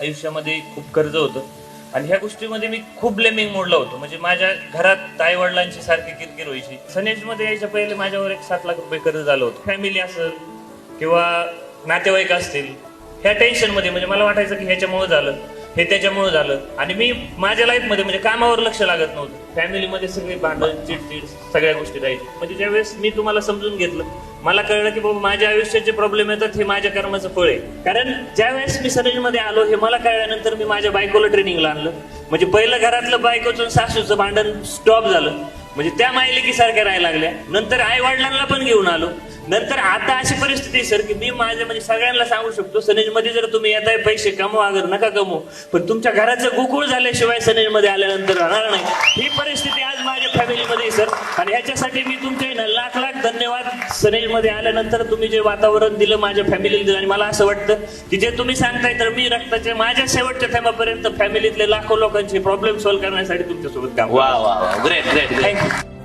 आयुष्यामध्ये खूप कर्ज होतं आणि ह्या गोष्टीमध्ये मी खूप ब्लेमिंग मोडला होतो. म्हणजे माझ्या घरात आई वडिलांची सारखी किरकिर व्हायची. सनेजमध्ये यायच्या पहिले माझ्यावर एक 7 लाख रुपये कर्ज झालं होतं. फॅमिली असेल किंवा नातेवाईक असतील, ह्या टेन्शनमध्ये म्हणजे मला वाटायचं की ह्याच्यामुळे झालं, हे त्याच्यामुळे झालं. आणि मी माझ्या लाईफमध्ये म्हणजे कामावर लक्ष लागत नव्हतं. फॅमिलीमध्ये सगळे भांडण, चिडचिड, सगळ्या गोष्टी राहायची. म्हणजे ज्यावेळेस मी तुम्हाला समजून घेतलं, मला कळलं की बाबा माझ्या आयुष्याचे प्रॉब्लेम येतात हे माझ्या कर्माचं फळ आहे. कारण ज्यावेळेस मी सनेजमध्ये आलो हे मला कळल्यानंतर मी माझ्या बायकोला ट्रेनिंगला आणलं. म्हणजे पहिलं घरातलं बायकोचं सासूचं भांडण स्टॉप झालं. म्हणजे त्या मायलेकी सारख्या राहायला लागल्या. नंतर आई वडिलांना पण घेऊन आलो. नंतर आता अशी परिस्थिती सर की मी माझ्या म्हणजे सगळ्यांना सांगू शकतो, सनेजमध्ये जर तुम्ही येताय पैसे कमवा, अगर नका कमवू, पण तुमच्या घराचं गोकुळ झाल्याशिवाय सनेजमध्ये आल्यानंतर राहणार नाही. ही परिस्थिती आज माझ्या फॅमिलीमध्ये सर. आणि ह्याच्यासाठी मी तुमचे लाख लाख धन्यवाद. सनेजमध्ये आल्यानंतर तुम्ही जे वातावरण दिलं माझ्या फॅमिलीला दिलं. आणि मला असं वाटतं की जे तुम्ही सांगताय तर मी रक्ताच्या माझ्या शेवटच्या थेंबापर्यंत फॅमिलीतले लाखो लोकांचे प्रॉब्लेम सॉल्व्ह करण्यासाठी तुमच्यासोबत काम. वा वा वा, ग्रेट ग्रेट. थँक्यू.